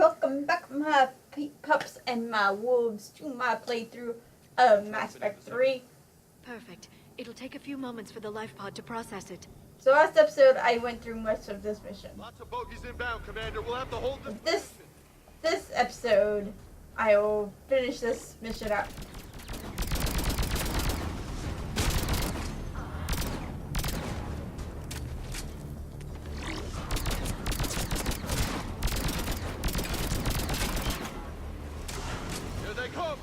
welcome back my pups and my wolves to my playthrough of Mass Effect 3. Perfect. It'll take a few moments for the life pod to process it. So last episode I went through much of this mission. Lots of bogies inbound, Commander. We'll have to hold This episode I will finish this mission up. Here they come!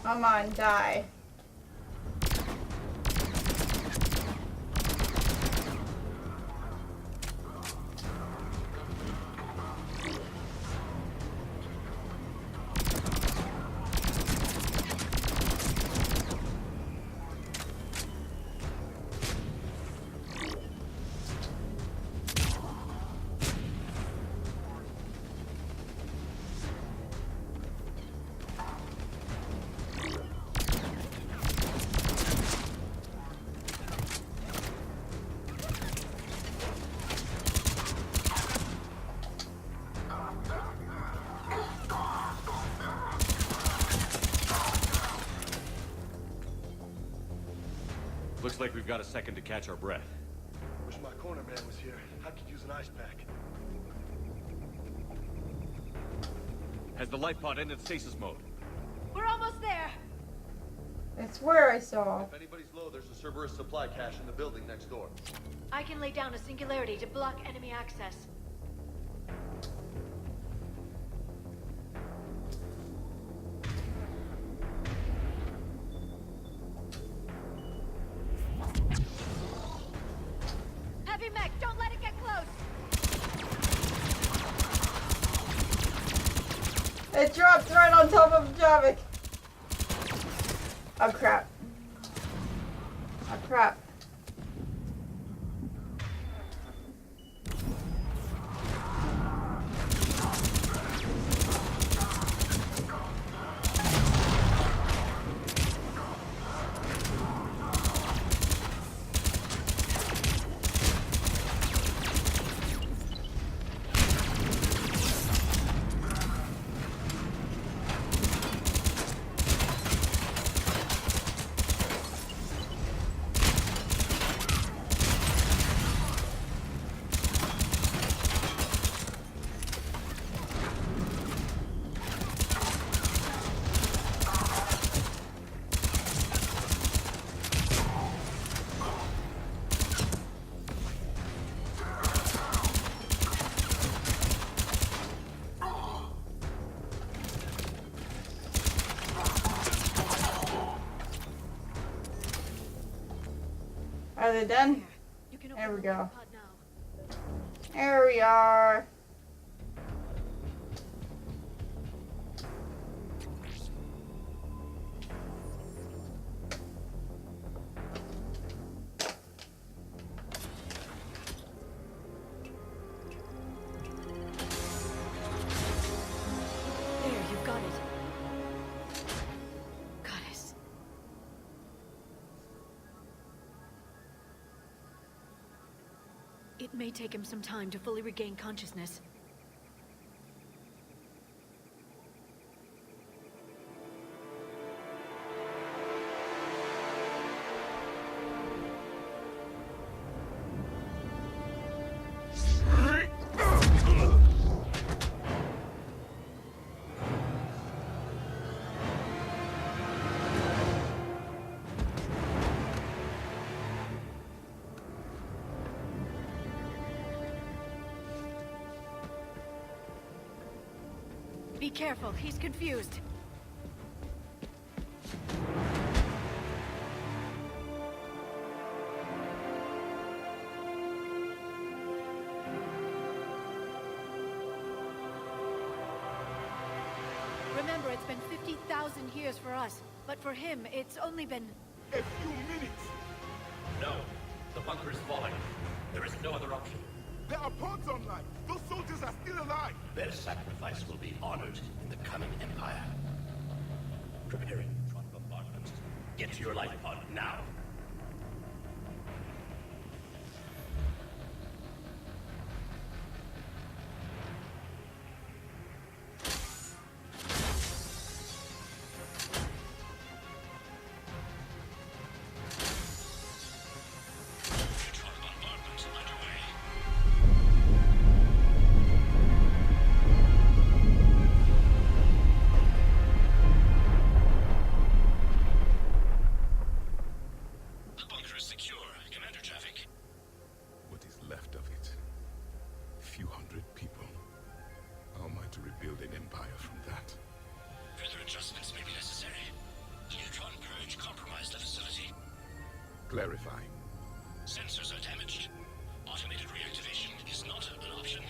Come on, die. Looks like we've got a second to catch our breath. Wish my corner man was here. I could use an ice pack. Has the life pod ended stasis mode? We're almost there! That's where I saw. If anybody's low, there's a Cerberus supply cache in the building next door. I can lay down a singularity to block enemy access. Heavy mech, don't let it get close! It dropped right on top of Javik. Oh crap. Oh crap. Are they done? You can There open we the go. life pod now. There we are. There, you've got it. Goddess. It may take him some time to fully regain consciousness. Be careful, he's confused. Remember, it's been 50,000 1,000 years for us, but for him, it's only been... A few minutes. No. The bunker is falling. There is no other option. There are pods online. Those soldiers are still alive. Their sacrifice will be honored in the coming Empire. Preparing front bombardment. Get to your life pod now. Clarify. Sensors are damaged. Automated reactivation is not an option.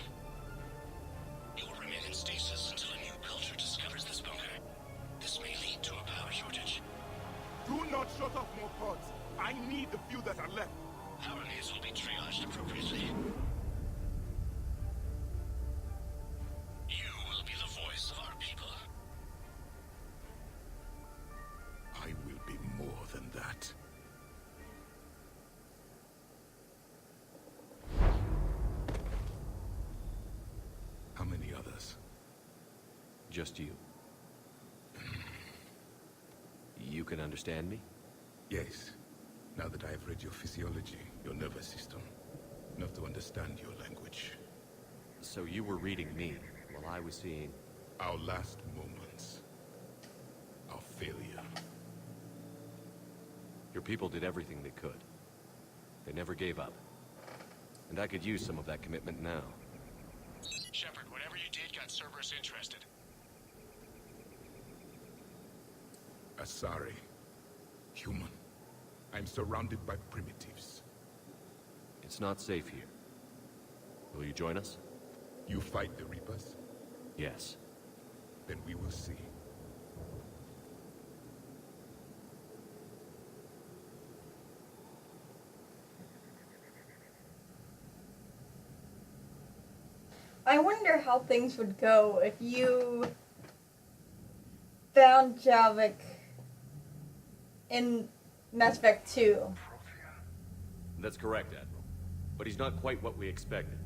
You will remain in stasis until a new culture discovers this bunker. This may lead to a power shortage. Do not shut off more pods. I need the few that are left. Power needs will be triaged appropriately. You will be the voice of our people. I will be more than that. How many others? Just you. You can understand me? Yes. Now that I have read your physiology, your nervous system, enough to understand your language. So you were reading me, while I was seeing... Our last moments. Our failure. Your people did everything they could. They never gave up. And I could use some of that commitment now. Shepard, whatever you did got Cerberus interested. Asari. Human. I'm surrounded by primitives. It's not safe here. Will you join us? You fight the Reapers? Yes. Then we will see. I wonder how things would go if you found Javik in Mass Effect 2. That's correct, Admiral. But he's not quite what we expected.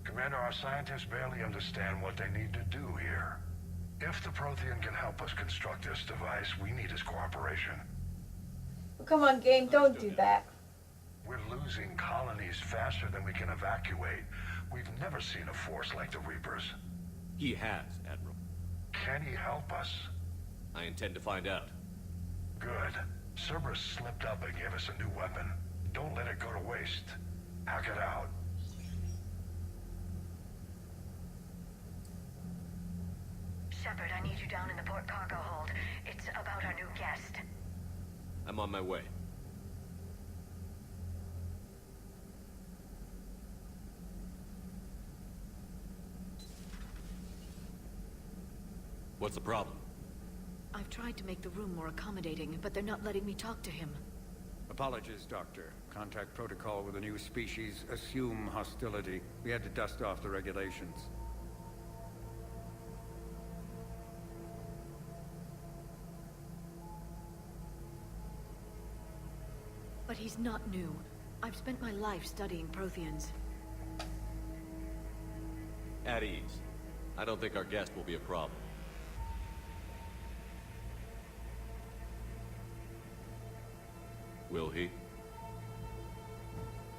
Commander, our scientists barely understand what they need to do here. If the Prothean can help us construct this device, we need his cooperation. Come on, game, don't do that. We're losing colonies faster than we can evacuate. We've never seen a force like the Reapers. He has, Admiral. Can he help us? I intend to find out. Good. Cerberus slipped up and gave us a new weapon. Don't let it go to waste. Hack it out. Shepard, I need you down in the port cargo hold. It's about our new guest. I'm on my way. What's the problem? I've tried to make the room more accommodating, but they're not letting me talk to him. Apologies, Doctor. Contact protocol with a new species. Assume hostility. We had to dust off the regulations. But he's not new. I've spent my life studying Protheans. At ease. I don't think our guest will be a problem. Will he?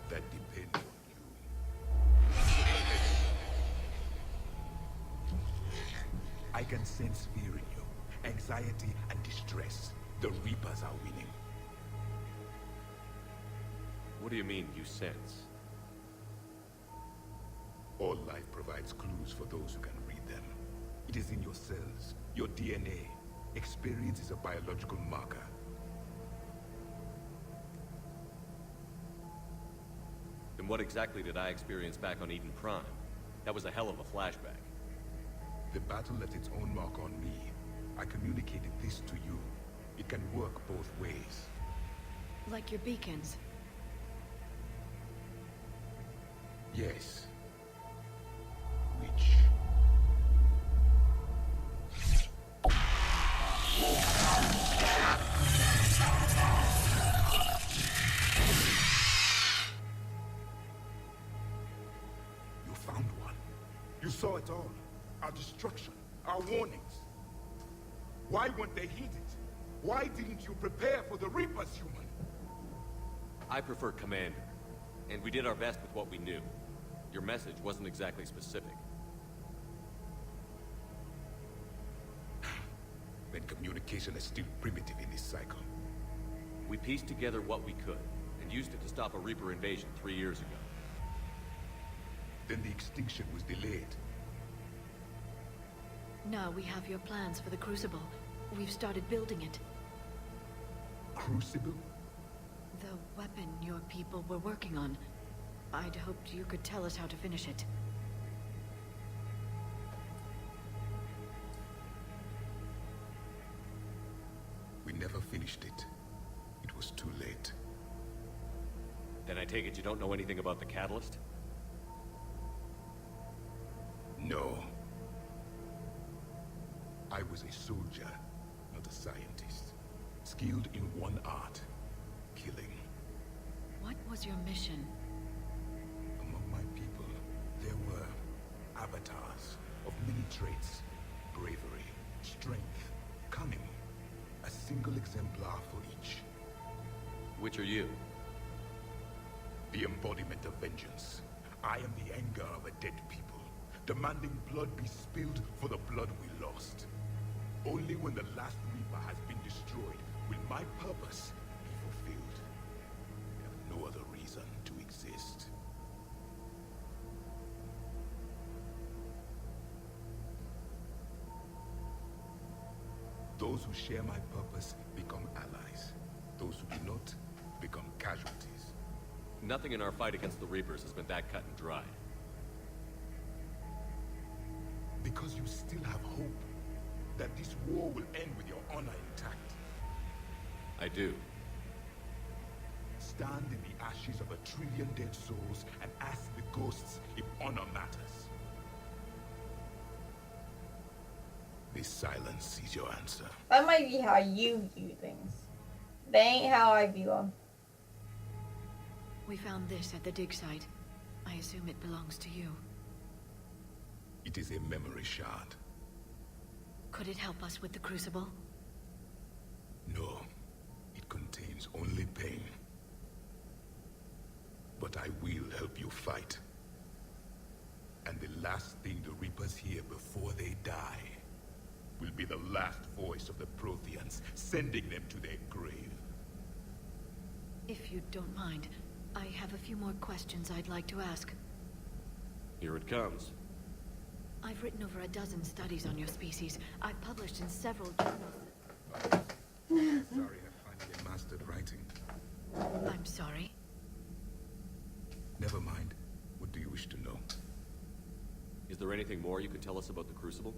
That depends on you. I can sense fear in you. Anxiety and distress. The Reapers are winning. What do you mean, you sense? All life provides clues for those who can read them. It is in your cells, your DNA. Experience is a biological marker. Then what exactly did I experience back on Eden Prime? That was a hell of a flashback. The battle left its own mark on me. I communicated this to you. It can work both ways. Like your beacons. Yes. Which... You found one. You saw it all. Our destruction, our warnings. Why weren't they heeded? Why didn't you prepare for the Reapers, human? I prefer Commander, and we did our best with what we knew. Your message wasn't exactly specific. Then communication is still primitive in this cycle. We pieced together what we could, and used it to stop a Reaper invasion 3 years ago. Then the extinction was delayed. Now we have your plans for the Crucible. We've started building it. Crucible? The weapon your people were working on. I'd hoped you could tell us how to finish it. We never finished it. It was too late. Then I take it you don't know anything about the catalyst? No. I was a soldier, not a scientist. Skilled in one art, killing. What was your mission? Among my people, there were avatars of many traits. Bravery, strength, cunning. A single exemplar for each. Which are you? The embodiment of vengeance. I am the anger of a dead people, demanding blood be spilled for the blood we lost. Only when the last Reaper has been destroyed will my purpose be fulfilled. I have no other reason to exist. Those who share my purpose become allies. Those who do not become casualties. Nothing in our fight against the Reapers has been that cut and dried. Because you still have hope that this war will end with your honor intact. I do. Stand in the ashes of 1 trillion dead souls and ask the ghosts if honor matters. This silence is your answer. That might be how you view things. That ain't how I view them. We found this at the dig site. I assume it belongs to you. It is a memory shard. Could it help us with the Crucible? No. It contains only pain. But I will help you fight. And the last thing the Reapers hear before they die will be the last voice of the Protheans, sending them to their grave. If you don't mind, I have a few more questions I'd like to ask. Here it comes. I've written over a dozen studies on your species. I've published in several journals. Sorry, I finally mastered writing. I'm sorry. Never mind. What do you wish to know? Is there anything more you can tell us about the Crucible?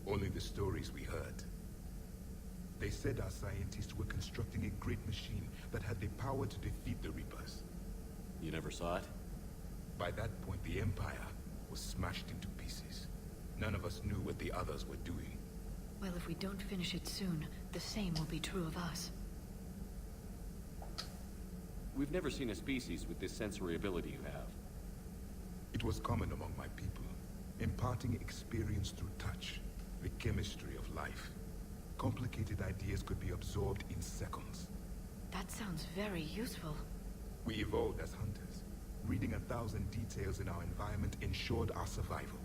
Only the stories we heard. They said our scientists were constructing a great machine that had the power to defeat the Reapers. You never saw it? By that point, the Empire was smashed into pieces. None of us knew what the others were doing. Well, if we don't finish it soon, the same will be true of us. We've never seen a species with this sensory ability you have. It was common among my people, imparting experience through touch, the chemistry of life. Complicated ideas could be absorbed in seconds. That sounds very useful. We evolved as hunters. Reading 1,000 details in our environment ensured our survival.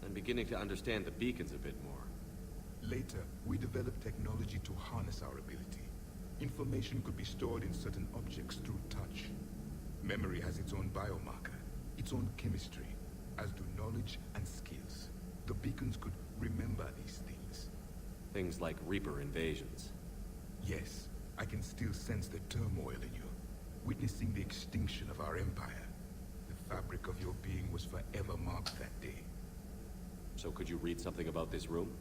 I'm beginning to understand the beacons a bit more. Later, we developed technology to harness our ability. Information could be stored in certain objects through touch. Memory has its own biomarker, its own chemistry, as do knowledge and skills. The beacons could remember these things. Things like Reaper invasions. Yes, I can still sense the turmoil in you, witnessing the extinction of our empire. The fabric of your being was forever marked that day. So could you read something about this room?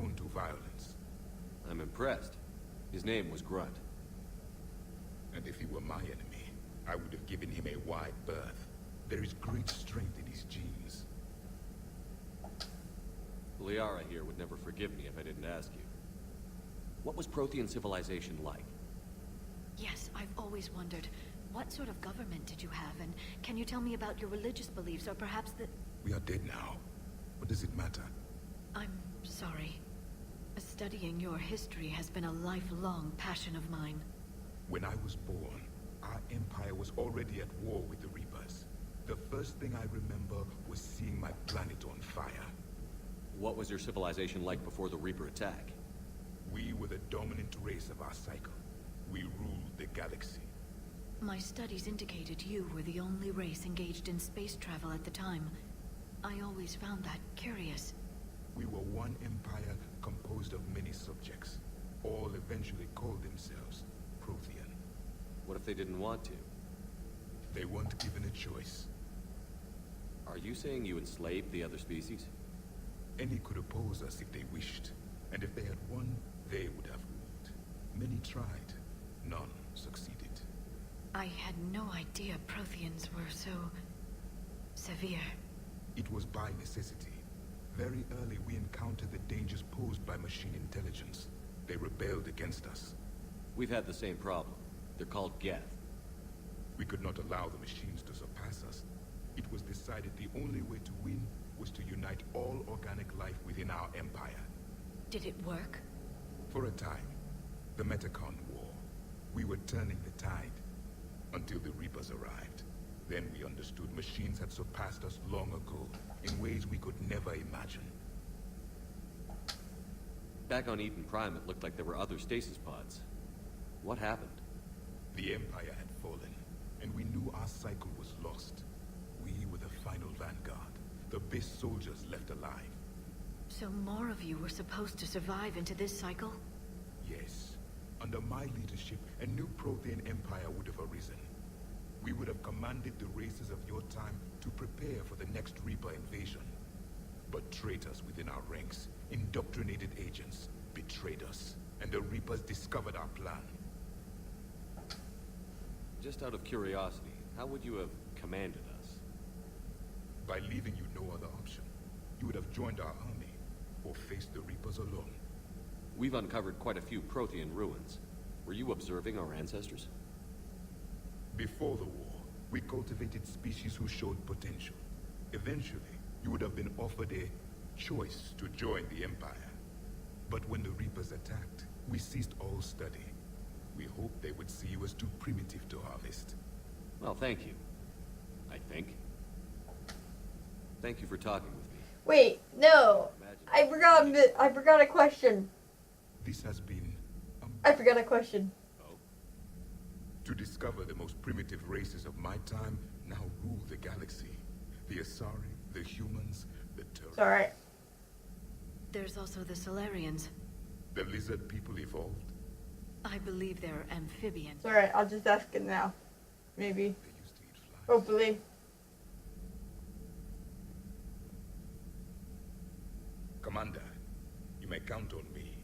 prone to violence. I'm impressed. His name was Grunt. And if he were my enemy, I would have given him a wide berth. There is great strength in his genes. Liara here would never forgive me if I didn't ask you. What was Prothean civilization like? Yes, I've always wondered, what sort of government did you have, and can you tell me about your religious beliefs, or perhaps the... We are dead now. What does it matter? I'm sorry. Studying your history has been a lifelong passion of mine. When I was born, our empire was already at war with the Reapers. The first thing I remember was seeing my planet on fire. What was your civilization like before the Reaper attack? We were the dominant race of our cycle. We ruled the galaxy. My studies indicated you were the only race engaged in space travel at the time. I always found that curious. We were one empire composed of many subjects. All eventually called themselves Prothean. What if they didn't want to? They weren't given a choice. Are you saying you enslaved the other species? Any could oppose us if they wished. And if they had won, they would have ruled. Many tried. None succeeded. I had no idea Protheans were so... severe. It was by necessity. Very early we encountered the dangers posed by machine intelligence. They rebelled against us. We've had the same problem. They're called Geth. We could not allow the machines to surpass us. It was decided the only way to win was to unite all organic life within our empire. Did it work? For a time. The Metacon War. We were turning the tide. Until the Reapers arrived. Then we understood machines had surpassed us long ago, in ways we could never imagine. Back on Eden Prime, it looked like there were other stasis pods. What happened? The Empire had fallen, and we knew our cycle was lost. We were the final vanguard, the best soldiers left alive. So more of you were supposed to survive into this cycle? Yes. Under my leadership, a new Prothean empire would have arisen. We would have commanded the races of your time to prepare for the next Reaper invasion. But traitors within our ranks, indoctrinated agents, betrayed us, and the Reapers discovered our plan. Just out of curiosity, how would you have commanded us? By leaving you no other option. You would have joined our army, or faced the Reapers alone. We've uncovered quite a few Prothean ruins. Were you observing our ancestors? Before the war, we cultivated species who showed potential. Eventually, you would have been offered a choice to join the Empire. But when the Reapers attacked, we ceased all study. We hoped they would see you as too primitive to harvest. Well, thank you. I think. Thank you for talking with me. Wait, no. I forgot a question. This has been... I forgot a question. To discover the most primitive races of my time now rule the galaxy. The Asari, the humans, the Turks. It's alright. There's also the Solarians. The lizard people evolved. I believe they're amphibians. It's alright, I'll just ask it now. Maybe. They used to eat flies. Hopefully. Commander, you may count on me.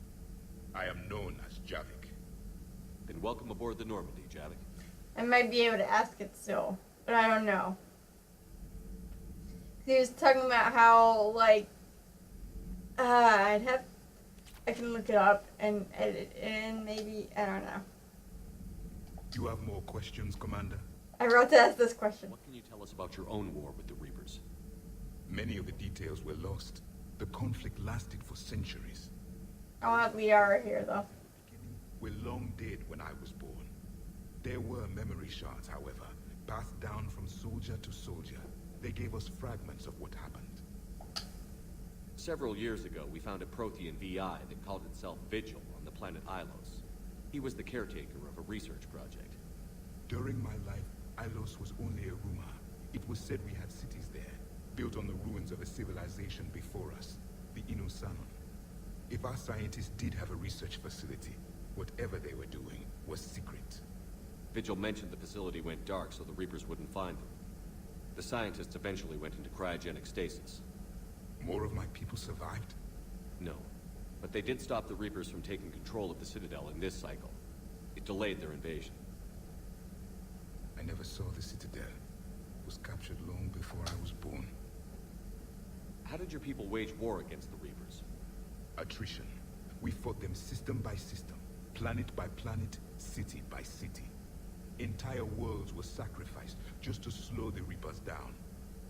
I am known as Javik. Then welcome aboard the Normandy, Javik. I might be able to ask it still, but I don't know. He was talking about how, like, I can look it up and edit it in, maybe, I don't know. You have more questions, Commander? I forgot to ask this question. What can you tell us about your own war with the Reapers? Many of the details were lost. The conflict lasted for centuries. I'll have Liara here, though. Were long dead when I was born. There were memory shards, however, passed down from soldier to soldier. They gave us fragments of what happened. Several years ago, we found a Prothean VI that called itself Vigil on the planet Ilos. He was the caretaker of a research project. During my life, Ilos was only a rumor. It was said we had cities there, built on the ruins of a civilization before us, the Inusanon. If our scientists did have a research facility, whatever they were doing was secret. Vigil mentioned the facility went dark so the Reapers wouldn't find them. The scientists eventually went into cryogenic stasis. More of my people survived? No. But they did stop the Reapers from taking control of the Citadel in this cycle. It delayed their invasion. I never saw the Citadel. It was captured long before I was born. How did your people wage war against the Reapers? Attrition. We fought them system by system, planet by planet, city by city. Entire worlds were sacrificed just to slow the Reapers down.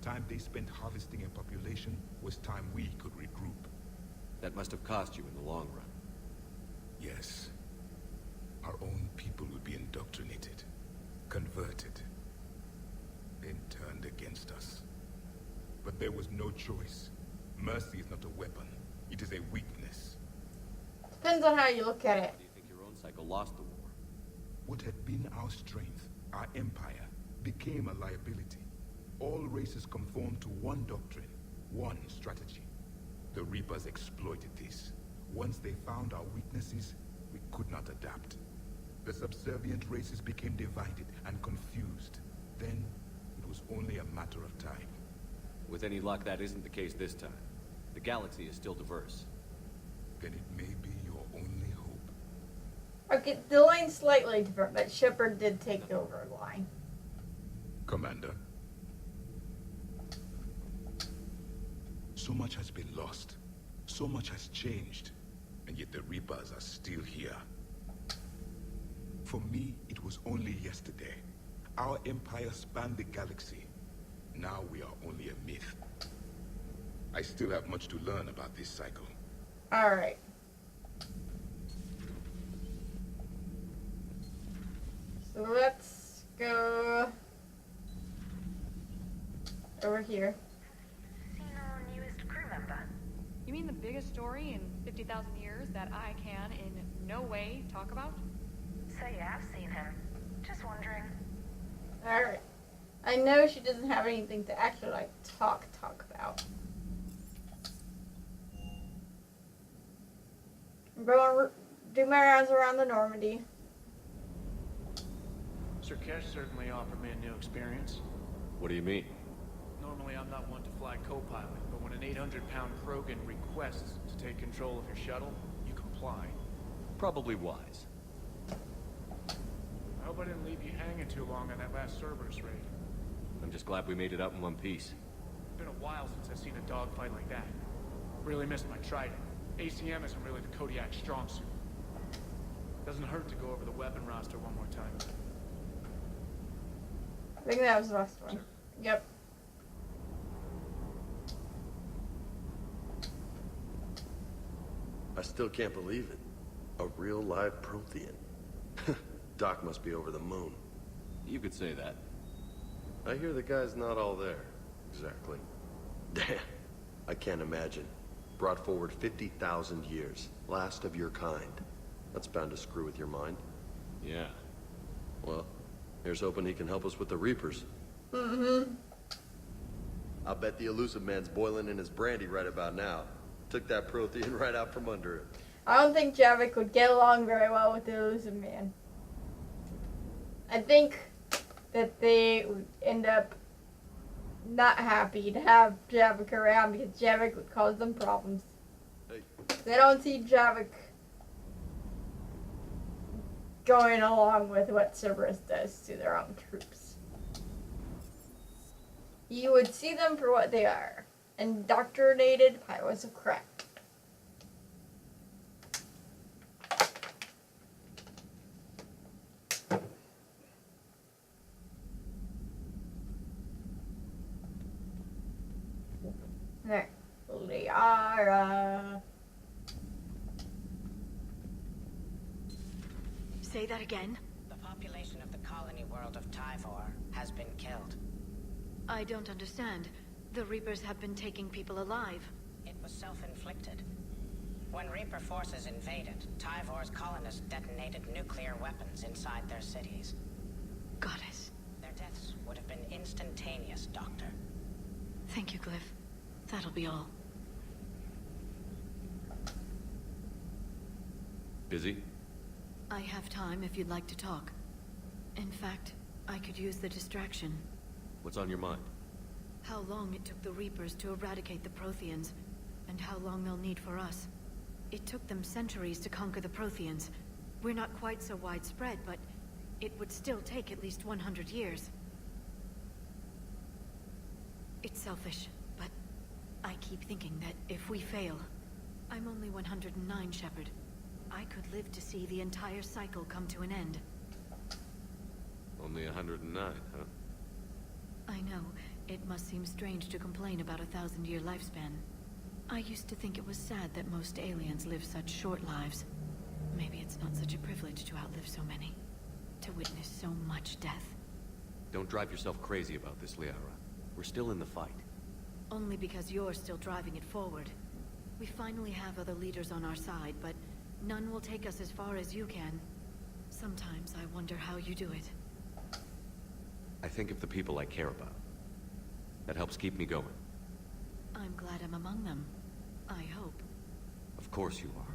Time they spent harvesting a population was time we could regroup. That must have cost you in the long run. Yes. Our own people would be indoctrinated, converted, then turned against us. But there was no choice. Mercy is not a weapon. It is a weakness. Depends on how you look at it. How do you think your own cycle lost the war? What had been our strength, our empire, became a liability. All races conformed to one doctrine, one strategy. The Reapers exploited this. Once they found our weaknesses, we could not adapt. The subservient races became divided and confused. Then, it was only a matter of time. With any luck, that isn't the case this time. The galaxy is still diverse. Then it may be your only hope. Okay, the line's slightly different, but Shepard did take over the line. Commander. So much has been lost. So much has changed. And yet the Reapers are still here. For me, it was only yesterday. Our empire spanned the galaxy. Now we are only a myth. I still have much to learn about this cycle. Alright. So let's go over here. Seen our newest crew member. You mean the biggest story in 50,000 years that I can in no way talk about? So you have seen him. Just wondering. Alright. I know she doesn't have anything to actually, like, talk about. I'm going to do my rounds around the Normandy. Sir Kesh certainly offered me a new experience. What do you mean? Normally I'm not one to fly co-pilot, but when an 800-pound Krogan requests to take control of your shuttle, you comply. Probably wise. I hope I didn't leave you hanging too long on that last Cerberus raid. I'm just glad we made it out in one piece. It's been a while since I've seen a dogfight like that. Really missed my trident. ACM isn't really the Kodiak strong suit. Doesn't hurt to go over the weapon roster one more time. I think that was the last one. Yep. I still can't believe it. A real live Prothean. Doc must be over the moon. You could say that. I hear the guy's not all there. Exactly. Damn. I can't imagine. Brought forward 50,000 years. Last of your kind. That's bound to screw with your mind. Yeah. Well, here's hoping he can help us with the Reapers. Mm-hmm. I'll bet the elusive man's boiling in his brandy right about now. Took that Prothean right out from under him. I don't think Javik would get along very well with the elusive man. I think that they would end up not happy to have Javik around because Javik would cause them problems. Hey. They don't see Javik going along with what Cerberus does to their own troops. You would see them for what they are. Indoctrinated pilots of crap. There. Liara. Say that again? The population of the colony world of Tyvor has been killed. I don't understand. The Reapers have been taking people alive. It was self-inflicted. When Reaper forces invaded, Tyvor's colonists detonated nuclear weapons inside their cities. Goddess. Their deaths would have been instantaneous, Doctor. Thank you, Glyph. That'll be all. Busy? I have time if you'd like to talk. In fact, I could use the distraction. What's on your mind? How long it took the Reapers to eradicate the Protheans, and how long they'll need for us. It took them centuries to conquer the Protheans. We're not quite so widespread, but it would still take at least 100 years. It's selfish, but I keep thinking that if we fail... I'm only 109, Shepard. I could live to see the entire cycle come to an end. Only 109, huh? I know. It must seem strange to complain about a 1,000-year lifespan. I used to think it was sad that most aliens live such short lives. Maybe it's not such a privilege to outlive so many. To witness so much death. Don't drive yourself crazy about this, Liara. We're still in the fight. Only because you're still driving it forward. We finally have other leaders on our side, but none will take us as far as you can. Sometimes I wonder how you do it. I think of the people I care about. That helps keep me going. I'm glad I'm among them. I hope. Of course you are.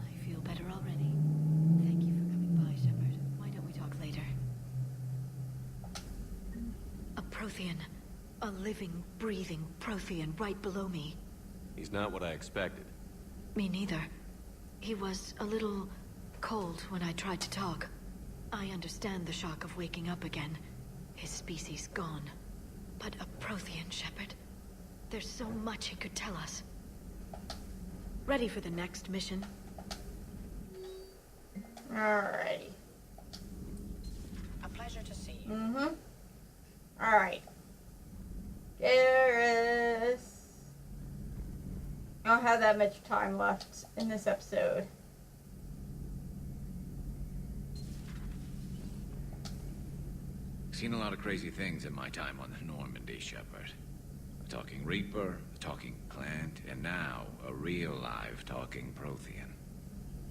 I feel better already. Thank you for coming by, Shepard. Why don't we talk later? A Prothean. A living, breathing Prothean right below me. He's not what I expected. Me neither. He was a little cold when I tried to talk. I understand the shock of waking up again. His species gone. But a Prothean, Shepard. There's so much he could tell us. Ready for the next mission? Alrighty. A pleasure to see you. Mm-hmm. Alright. Garrus. I don't have that much time left in this episode. Seen a lot of crazy things in my time on the Normandy, Shepard. A talking Reaper, a talking plant, and now a real live talking Prothean.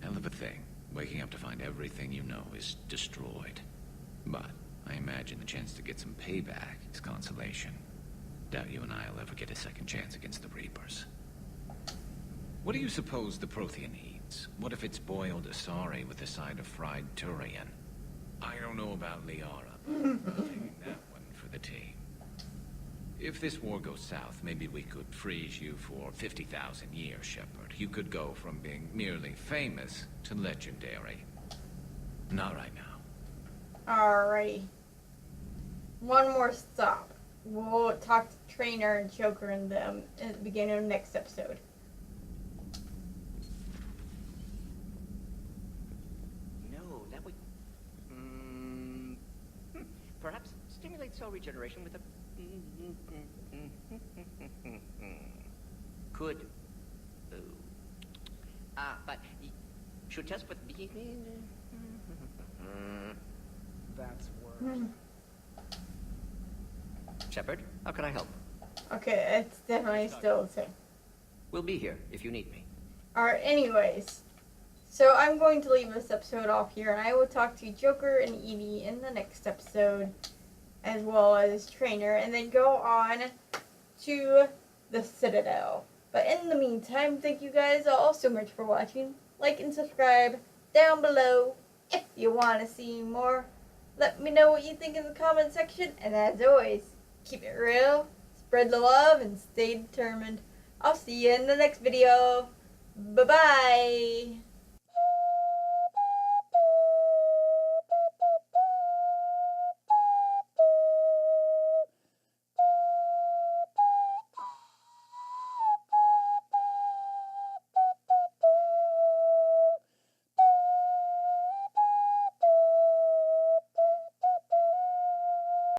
Hell of a thing, waking up to find everything you know is destroyed. But I imagine the chance to get some payback is consolation. Doubt you and I'll ever get a second chance against the Reapers. What do you suppose the Prothean eats? What if it's boiled Asari with a side of fried Turian? I don't know about Liara. Taking that one for the team. If this war goes south, maybe we could freeze you for 50,000 years, Shepard. You could go from being merely famous to legendary. Not right now. Alrighty. One more stop. We'll talk to Trainer and Joker and them at the beginning of the next episode. No, that would... perhaps stimulate cell regeneration with a... Could. But should test with... That's worse. Shepard, how can I help? Okay, it's definitely still the same. We'll be here if you need me. Alright, anyways. So I'm going to leave this episode off here, and I will talk to Joker and Edie in the next episode, as well as Trainer, and then go on to the Citadel. But in the meantime, thank you guys all so much for watching. Like and subscribe down below if you want to see more. Let me know what you think in the comment section, and as always, keep it real, spread the love, and stay determined. I'll see you in the next video. Bye-bye.